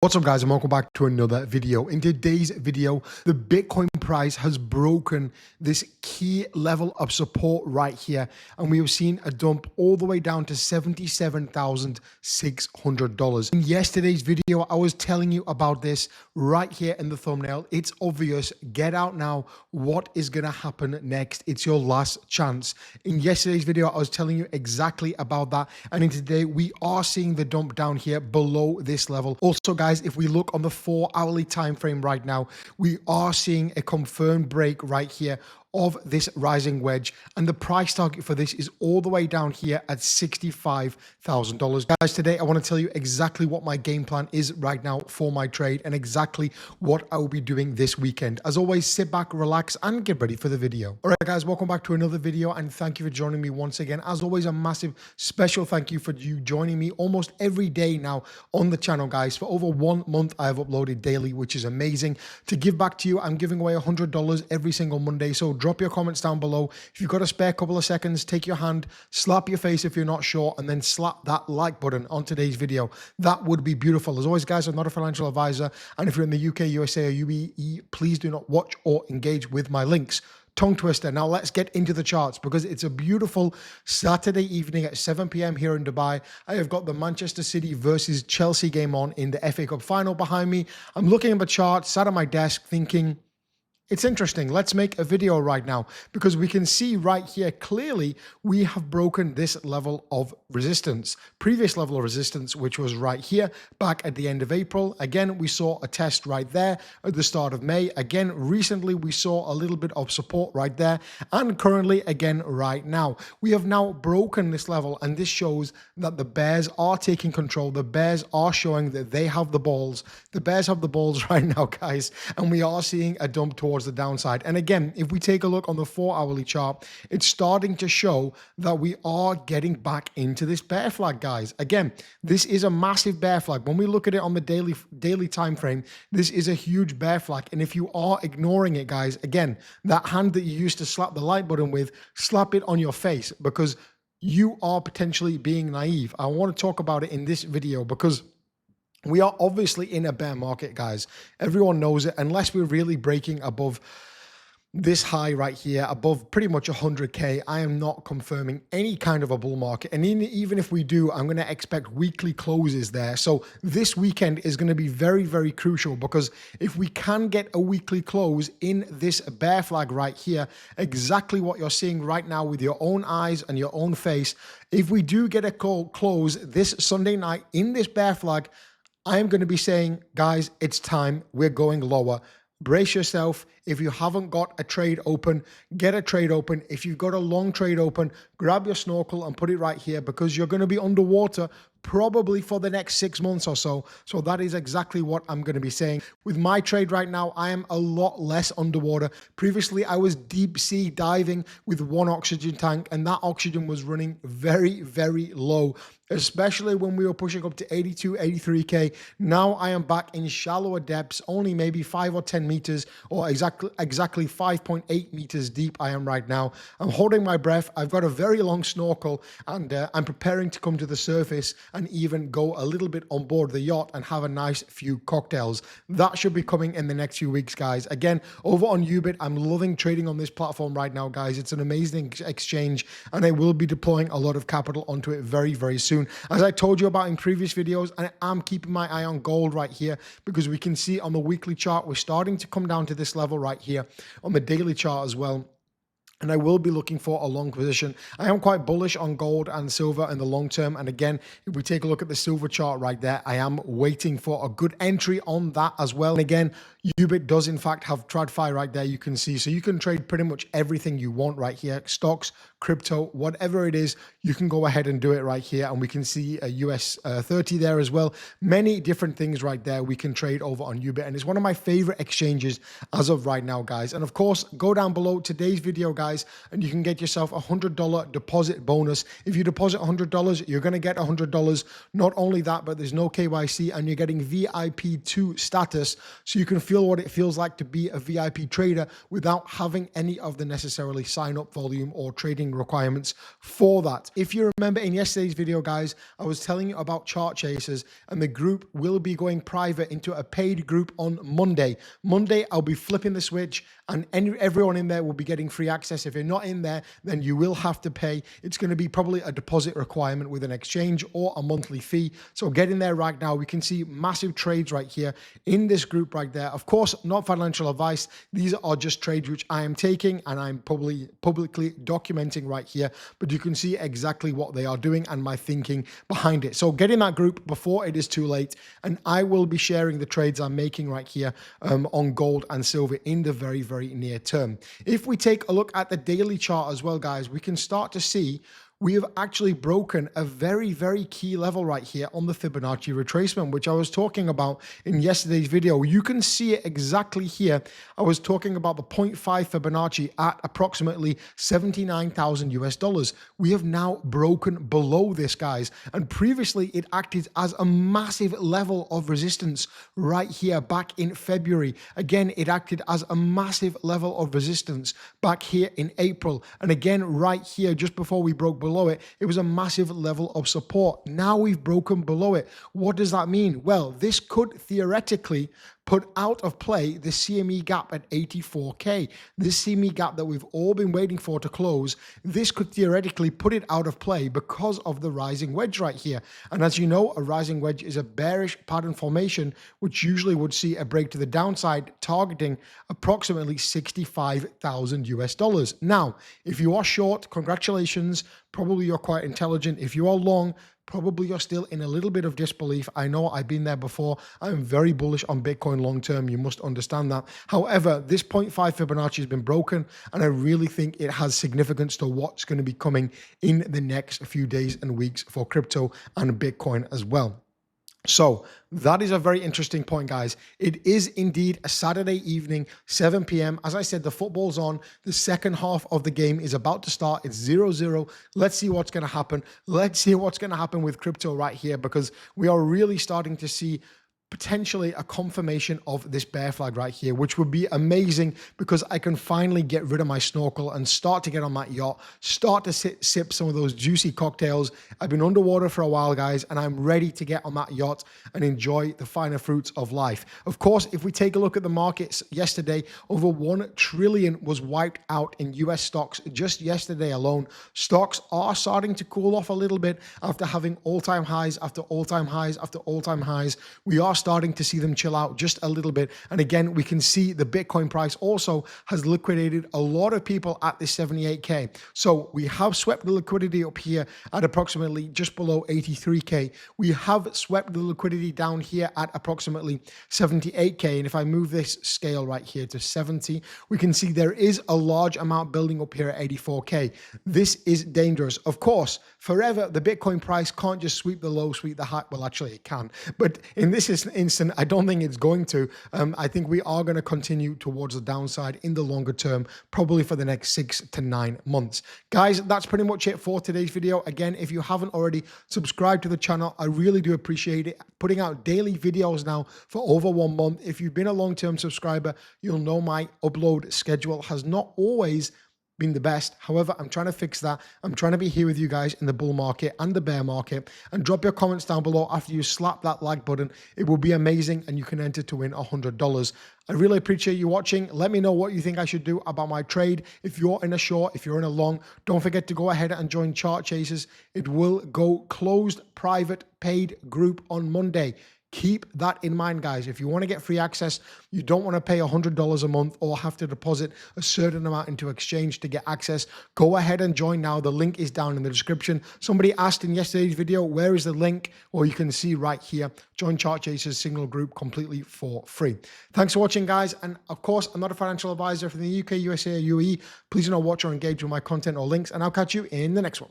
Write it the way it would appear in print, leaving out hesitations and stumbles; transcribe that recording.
What's up guys, and welcome back to another video. In today's video, the Bitcoin price has broken this key level of support right here, and we have seen a dump all the way down to $77,600. In yesterday's video, I was telling you about this right here in the thumbnail. It's obvious. Get out now. What is going to happen next? It's your last chance. In yesterday's video, I was telling you exactly about that, and in today, we are seeing the dump down here below this level. Also guys, if we look on the 4-hourly time frame right now, we are seeing a confirmed break right here of this rising wedge, and the price target for this is all the way down here at $65,000. Guys, today I want to tell you exactly what my game plan is right now for my trade and exactly what I will be doing this weekend. As always, sit back, relax, and get ready for the video. All right, guys, welcome back to another video, and thank you for joining me once again. As always, a massive special thank you for you joining me almost every day now on the channel, guys. For over 1 month, I have uploaded daily, which is amazing. To give back to you, I'm giving away $100 every single Monday, so drop your comments down below. If you've got a spare couple of seconds, take your hand, slap your face if you're not sure, and then slap that like button on today's video. That would be beautiful. As always, guys, I'm not a financial advisor, and if you're in the UK, USA, or UAE, please do not watch or engage with my links. Tongue twister. Now let's get into the charts because it's a beautiful Saturday evening at 7 p.m. here in Dubai. I have got the Manchester City versus Chelsea game on in the FA Cup final behind me. I'm looking at the chart, sat at my desk thinking, it's interesting. Let's make a video right now because we can see right here clearly we have broken this level of resistance. Previous level of resistance, which was right here back at the end of April. Again, we saw a test right there at the start of May. Again, recently we saw a little bit of support right there, and currently again right now. We have now broken this level, and this shows that the bears are taking control. The bears are showing that they have the balls. The bears have the balls right now, guys, and we are seeing a dump towards the downside. And again, if we take a look on the 4-hourly chart, it's starting to show that we are getting back into this bear flag, guys. Again, this is a massive bear flag. When we look at it on the daily time frame, this is a huge bear flag. And if you are ignoring it, guys, again, that hand that you used to slap the like button with, slap it on your face because you are potentially being naive. I want to talk about it in this video because we are obviously in a bear market, guys. Everyone knows it. Unless we're really breaking above this high right here, above pretty much 100K, I am not confirming any kind of a bull market. And even if we do, I'm going to expect weekly closes there. So this weekend is going to be very, very crucial because if we can get a weekly close in this bear flag right here, exactly what you're seeing right now with your own eyes and your own face, if we do get a close this Sunday night in this bear flag, I am going to be saying, guys, it's time. We're going lower. Brace yourself. If you haven't got a trade open, get a trade open. If you've got a long trade open, grab your snorkel and put it right here because you're going to be underwater probably for the next 6 months or so. So that is exactly what I'm going to be saying. With my trade right now, I am a lot less underwater. Previously, I was deep sea diving with one oxygen tank, and that oxygen was running very, very low, especially when we were pushing up to 82, 83K. Now I am back in shallower depths, only maybe 5 or 10 meters, or exactly 5.8 meters deep I am right now. I'm holding my breath. I've got a very long snorkel, and I'm preparing to come to the surface and even go a little bit on board the yacht and have a nice few cocktails. That should be coming in the next few weeks, guys. Again, over on Ubit, I'm loving trading on this platform right now, guys. It's an amazing exchange, and I will be deploying a lot of capital onto it very, very soon. As I told you about in previous videos, I am keeping my eye on gold right here because we can see on the weekly chart, we're starting to come down to this level right here on the daily chart as well. And I will be looking for a long position. I am quite bullish on gold and silver in the long term. And again, if we take a look at the silver chart right there, I am waiting for a good entry on that as well. And again, Ubit does in fact have TradFi right there, you can see. So you can trade pretty much everything you want right here. Stocks, crypto, whatever it is, you can go ahead and do it right here. And we can see a US 30 there as well. Many different things right there we can trade over on Ubit. And it's one of my favorite exchanges as of right now, guys. And of course, go down below today's video, guys. guys, and you can get yourself a $100 deposit bonus. If you deposit $100, you're going to get $100. Not only that, but there's no KYC, and you're getting VIP2 status, so you can feel what it feels like to be a VIP trader without having any of the necessarily sign-up volume or trading requirements for that. If you remember in yesterday's video, guys, I was telling you about chart chasers, and the group will be going private into a paid group on Monday. Monday, I'll be flipping the switch, and everyone in there will be getting free access. If you're not in there, then you will have to pay. It's going to be probably a deposit requirement with an exchange or a monthly fee. So get in there right now. We can see massive trades right here in this group right there. Of course, not financial advice. These are just trades which I am taking and I'm publicly documenting right here, but you can see exactly what they are doing and my thinking behind it. So get in that group before it is too late, and I will be sharing the trades I'm making right here on gold and silver in the very, very near term. If we take a look at the daily chart as well, guys, we can start to see we have actually broken a very, very key level right here on the Fibonacci retracement, which I was talking about in yesterday's video. You can see it exactly here. I was talking about the 0.5 Fibonacci at approximately 79,000 US dollars. We have now broken below this, guys. And previously it acted as a massive level of resistance right here back in February. Again, it acted as a massive level of resistance back here in April. And again, right here, just before we broke below it, it was a massive level of support. Now we've broken below it. What does that mean? Well, this could theoretically put out of play the CME gap at 84K. This CME gap that we've all been waiting for to close, this could theoretically put it out of play because of the rising wedge right here. And as you know, a rising wedge is a bearish pattern formation, which usually would see a break to the downside, targeting approximately 65,000 US dollars. Now, if you are short, congratulations. Probably you're quite intelligent. If you are long, probably you're still in a little bit of disbelief. I know I've been there before. I'm very bullish on Bitcoin long term. You must understand that. However, this 0.5 Fibonacci has been broken, and I really think it has significance to what's going to be coming in the next few days and weeks for crypto and Bitcoin as well. So that is a very interesting point, guys. It is indeed a Saturday evening, 7 p.m. As I said, the football's on. The second half of the game is about to start. It's 0-0. Let's see what's going to happen. Let's see what's going to happen with crypto right here, because we are really starting to see potentially a confirmation of this bear flag right here, which would be amazing because I can finally get rid of my snorkel and start to get on that yacht, start to sip some of those juicy cocktails. I've been underwater for a while, guys, and I'm ready to get on that yacht and enjoy the finer fruits of life. Of course, if we take a look at the markets yesterday, over 1 trillion was wiped out in US stocks just yesterday alone. Stocks are starting to cool off a little bit after having all-time highs after all-time highs after all-time highs. We are starting to see them chill out just a little bit. And again, we can see the Bitcoin price also has liquidated a lot of people at this 78K. So we have swept the liquidity up here at approximately just below 83K. We have swept the liquidity down here at approximately 78K. And if I move this scale right here to 70, we can see there is a large amount building up here at 84K. This is dangerous. Of course, forever, the Bitcoin price can't just sweep the low, sweep the high. Well, actually it can, but in this instant, I don't think it's going to. I think we are going to continue towards the downside in the longer term, probably for the next 6 to 9 months. Guys, that's pretty much it for today's video. Again, if you haven't already subscribed to the channel, I really do appreciate it. Putting out daily videos now for over 1 month. If you've been a long-term subscriber, you'll know my upload schedule has not always been the best. However, I'm trying to fix that. I'm trying to be here with you guys in the bull market and the bear market. And drop your comments down below after you slap that like button. It will be amazing, and you can enter to win $100. I really appreciate you watching. Let me know what you think I should do about my trade. If you're in a short, if you're in a long, don't forget to go ahead and join Chart Chasers. It will go closed, private, paid group on Monday. Keep that in mind, guys. If you want to get free access, you don't want to pay $100 a month or have to deposit a certain amount into exchange to get access, go ahead and join now. The link is down in the description. Somebody asked in yesterday's video, where is the link? Well, you can see right here. Join Chart Chasers Signal Group completely for free. Thanks for watching, guys. And of course, I'm not a financial advisor from the UK, USA, or UAE. Please do not watch or engage with my content or links, and I'll catch you in the next one.